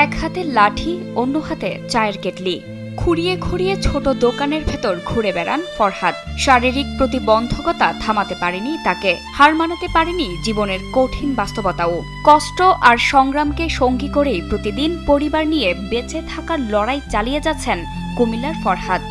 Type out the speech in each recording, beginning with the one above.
এক হাতে লাঠি, অন্য হাতে চায়ের কেটলি। খুঁড়িয়ে খুঁড়িয়ে ছোট দোকানের ভেতর ঘুরে বেড়ান ফরহাদ। শারীরিক প্রতিবন্ধকতা থামাতে পারেনি তাকে, হার মানাতে পারেনি জীবনের কঠিন বাস্তবতাও। কষ্ট আর সংগ্রামকে সঙ্গী করেই প্রতিদিন পরিবার নিয়ে বেঁচে থাকার লড়াই চালিয়ে যাচ্ছেন কুমিল্লার ফরহাদ।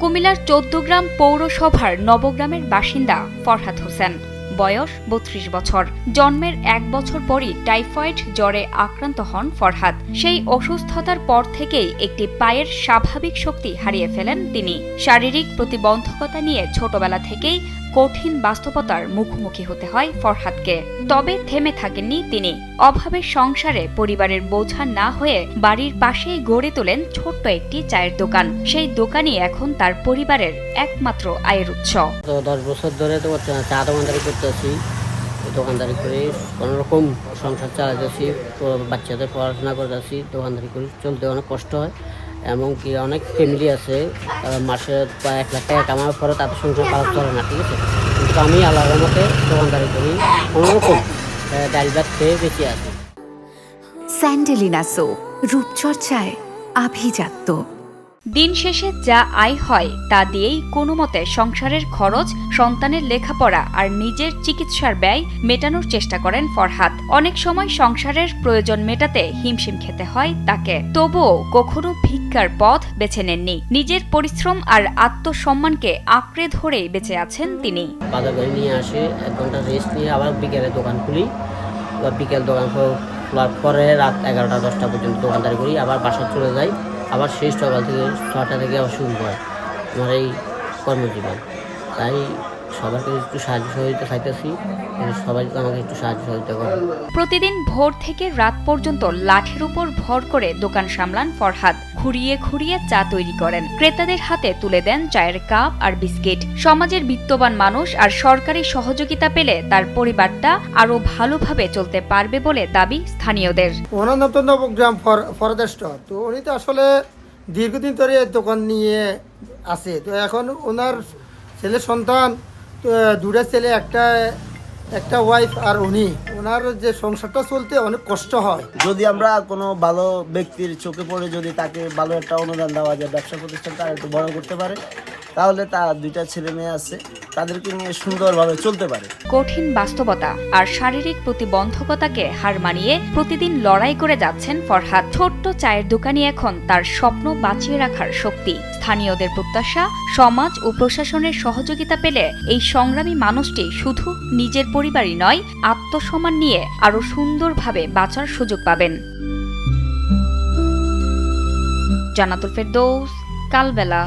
কুমিল্লার ১৪ গ্রাম পৌরসভার নবগ্রামের বাসিন্দা ফরহাদ হোসেন। বয়স ৩২ বছর। জন্মের ১ বছর পরই টাইফয়েড জ্বরে আক্রান্ত হন ফরহাদ। সেই অসুস্থতার পর থেকেই একটি পায়ের স্বাভাবিক শক্তি হারিয়ে ফেলেন তিনি। শারীরিক প্রতিবন্ধকতা নিয়ে ছোটবেলা থেকেই কঠিন বাস্তবতার মুখোমুখি হতে হয় ফরহাদকে। তবে থেমে থাকেননি তিনি। অভাবের সংসারে পরিবারের বোঝা না হয়ে বাড়ির পাশেই গড়ে তোলেন ছোট্ট একটি চায়ের দোকান। সেই দোকানই এখন তার পরিবারের একমাত্র আয়ের উৎস। 10 বছর ধরে তো চা দোকানদারি করতেছি। দোকানদারি করে কোনোরকম সংসার চালাতেছি, বাচ্চাদের পড়াশোনা করতেছি। দোকানদারি করে চলতে অনেক কষ্ট হয়। এমনকি অনেক ফ্যামিলি আছে মাসে প্রায় 1 লাখ টাকা কামানোর পরে তাদের সংসার চালাতে চলে না, ঠিক আছে। কিন্তু আমি আলাদা মতে দোকানদারি করি, কোনোরকম ডাল ভাত খেয়ে বেঁচে আছি। স্যান্ডেলিনা সো, রূপচর্চায় আভিজাত্য। দিন শেষে যা আয় হয় তা দিয়েই কোনো মতে সংসারের খরচ, সন্তানের লেখাপড়া আর নিজের চিকিৎসার ব্যয় মেটানোর চেষ্টা করেন ফরহাদ। অনেক সময় সংসারের প্রয়োজন মেটাতে হিমশিম খেতে হয় তাকে। তবুও কখনো ভিক্ষার পথ বেছে নেননি। নিজের পরিশ্রম আর আত্মসম্মানকে আঁকড়ে ধরেই বেঁচে আছেন তিনি। বাজার করে নিয়ে আসি, 1 ঘন্টা রেস্ট নিয়ে আবার বিকেলে দোকান খুলি। বিকেল দোকান খোলার পরে রাত 11টা 10টা পর্যন্ত দোকানদারি করি, আবার বাসা চলে যাই। আবার সেই সকাল থেকে 6টা থেকে আবার শুরু হয় আমার এই কর্মজীবন। তাই সবাইকে একটু সাহায্য সহযোগিতা চাইতেছি, সবাই আমাকে একটু সাহায্য সহযোগিতা করে। প্রতিদিন ভোর থেকে রাত পর্যন্ত লাঠির উপর ভর করে দোকান সামলান ফরহাদ। খুঁড়িয়ে খুঁড়িয়ে চা তৈরি করেন, ক্রেতাদের হাতে তুলে দেন চায়ের কাপ আর বিস্কিট। সমাজের বিত্তবান মানুষ আর সরকারি সহযোগিতা পেলে তার পরিবারটা আরো ভালোভাবে চলতে পারবে বলে দাবি স্থানীয়দের। ওনার নাম তো নবগ্রাম ফরহাদ স্টোর। তো উনি তো আসলে দীর্ঘদিন ধরে দোকান নিয়ে আছে। তো এখন ওনার ছেলে সন্তান, দুটা ছেলে, একটা ওয়াইফ আর উনি, ওনার যে সংসারটা চলতে অনেক কষ্ট হয়। যদি আমরা কোনো ভালো ব্যক্তির চোখে পড়ে যদি তাকে ভালো একটা অনুদান দেওয়া যায়, ব্যবসা প্রতিষ্ঠানটা একটু বড় করতে পারে, তাহলে তার 2টা ছেলে মেয়ে আছে, তাদেরকে নিয়ে সুন্দরভাবে চলতে পারে। কঠিন বাস্তবতা আর শারীরিক প্রতিবন্ধকতাকে হার মানিয়ে প্রতিদিন লড়াই করে যাচ্ছেন ফরহাদ। ছোট্ট চায়ের দোকানই এখন তার স্বপ্ন বাঁচিয়ে রাখার শক্তি। স্থানীয়দের প্রত্যাশা, সমাজ ও প্রশাসনের সহযোগিতা পেলে এই সংগ্রামী মানুষটি শুধু নিজের পরিবারই নয়, আত্মসম্মান নিয়ে আরো সুন্দরভাবে বাঁচার সুযোগ পাবেন। জান্নাতুল ফেরদৌস, কালবেলা।